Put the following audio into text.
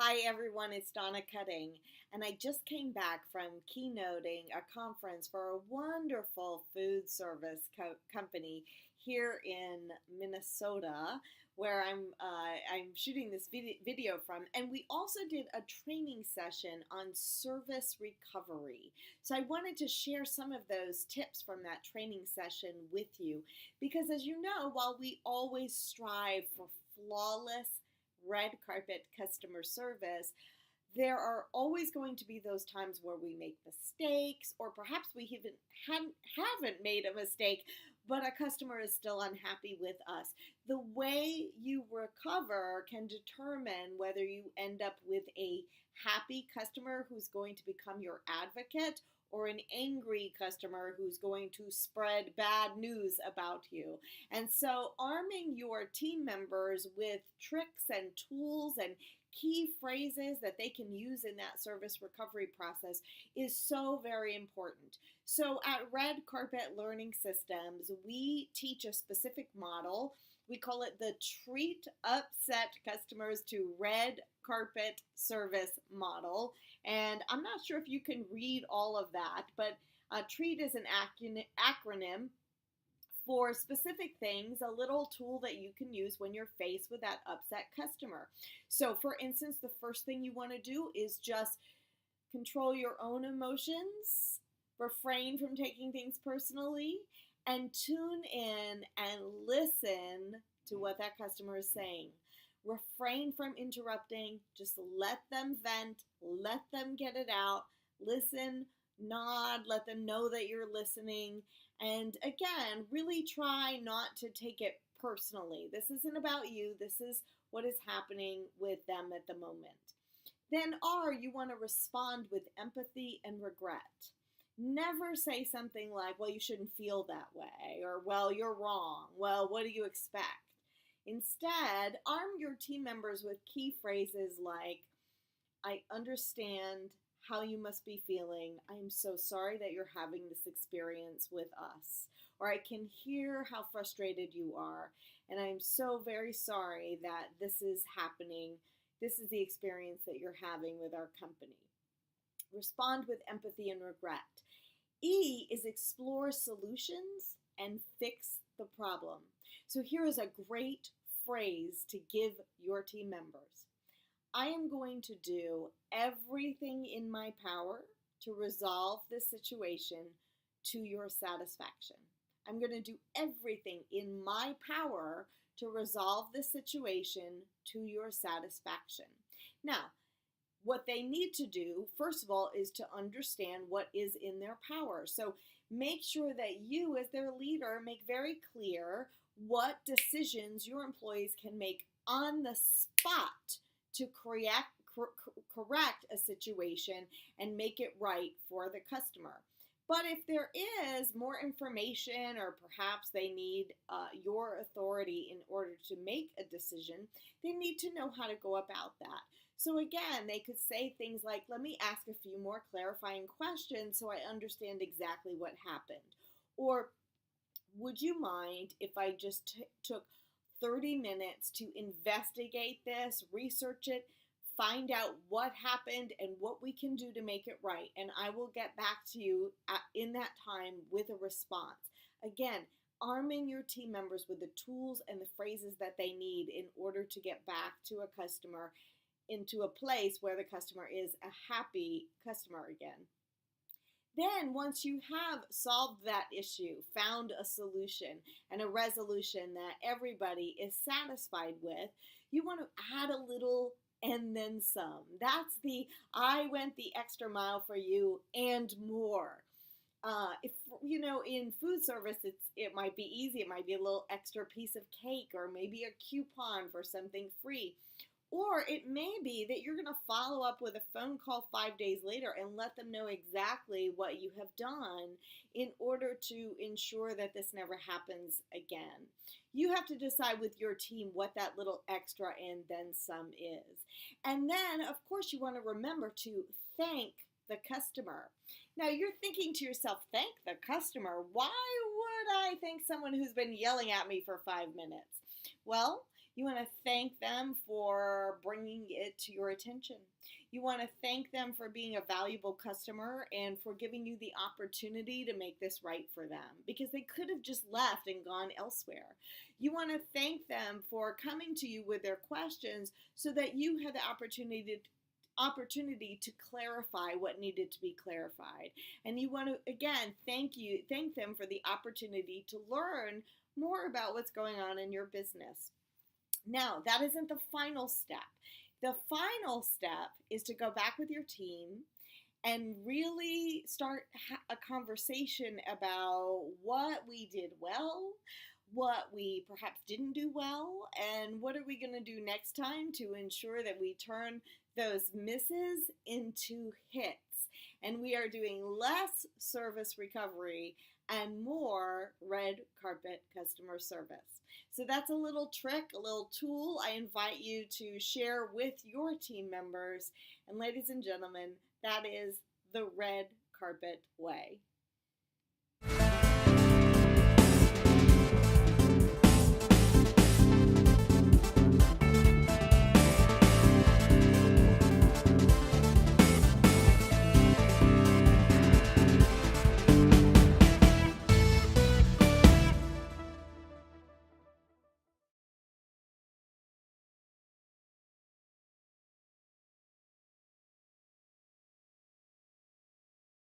Hi everyone, it's Donna Cutting, and I just came back from keynoting a conference for a wonderful food service company here in Minnesota, where I'm shooting this video from, and we also did a training session on service recovery. So I wanted to share some of those tips from that training session with you, because as you know, while we always strive for flawless red carpet customer service, there are always going to be those times where we make mistakes, or perhaps we even haven't made a mistake, but a customer is still unhappy with us. The way you recover can determine whether you end up with a happy customer who's going to become your advocate, or an angry customer who's going to spread bad news about you. And so arming your team members with tricks and tools and key phrases that they can use in that service recovery process is so very important. So at Red Carpet Learning Systems, we teach a specific model. We call it the Treat Upset Customers to Red Carpet Service Model. And I'm not sure if you can read all of that, but TREAT is an acronym for specific things, a little tool that you can use when you're faced with that upset customer. So for instance, the first thing you want to do is just control your own emotions, refrain from taking things personally, and tune in and listen to what that customer is saying. Refrain from interrupting, just let them vent, let them get it out, listen, nod, let them know that you're listening, and again, really try not to take it personally. This isn't about you, this is what is happening with them at the moment. Then R, you want to respond with empathy and regret. Never say something like, well, you shouldn't feel that way, or well, you're wrong, well, what do you expect? Instead, arm your team members with key phrases like, I understand how you must be feeling. I'm so sorry that you're having this experience with us. Or I can hear how frustrated you are, and I'm so very sorry that this is happening. This is the experience that you're having with our company. Respond with empathy and regret. E is explore solutions and fix the problem. So here is a great phrase to give your team members. I am going to do everything in my power to resolve this situation to your satisfaction. I'm going to do everything in my power to resolve this situation to your satisfaction. Now, what they need to do, first of all, is to understand what is in their power. So make sure that you, as their leader, make very clear what decisions your employees can make on the spot to correct a situation and make it right for the customer. But if there is more information, or perhaps they need your authority in order to make a decision, they need to know how to go about that. So again, they could say things like, let me ask a few more clarifying questions so I understand exactly what happened. Or, would you mind if I just took 30 minutes to investigate this, research it, find out what happened and what we can do to make it right, and I will get back to you in that time with a response. Again, arming your team members with the tools and the phrases that they need in order to get back to a customer, into a place where the customer is a happy customer again. Then once you have solved that issue, found a solution and a resolution that everybody is satisfied with, you want to add a little and then some. That's the I went the extra mile for you and more. If you know, in food service, it might be easy. It might be a little extra piece of cake, or maybe a coupon for something free. Or it may be that you're going to follow up with a phone call 5 days later and let them know exactly what you have done in order to ensure that this never happens again. You have to decide with your team what that little extra and then some is. And then, of course, you want to remember to thank the customer. Now, you're thinking to yourself, thank the customer? Why would I thank someone who's been yelling at me for 5 minutes? Well, You want to thank them for bringing it to your attention. You want to thank them for being a valuable customer and for giving you the opportunity to make this right for them, because they could have just left and gone elsewhere. You want to thank them for coming to you with their questions so that you had the opportunity to clarify what needed to be clarified. And you want to again thank them for the opportunity to learn more about what's going on in your business. Now, that isn't the final step. The final step is to go back with your team and really start a conversation about what we did well, what we perhaps didn't do well, and what are we going to do next time to ensure that we turn those misses into hits and we are doing less service recovery and more red carpet customer service. So that's a little trick, a little tool I invite you to share with your team members. And ladies and gentlemen, that is the red carpet way.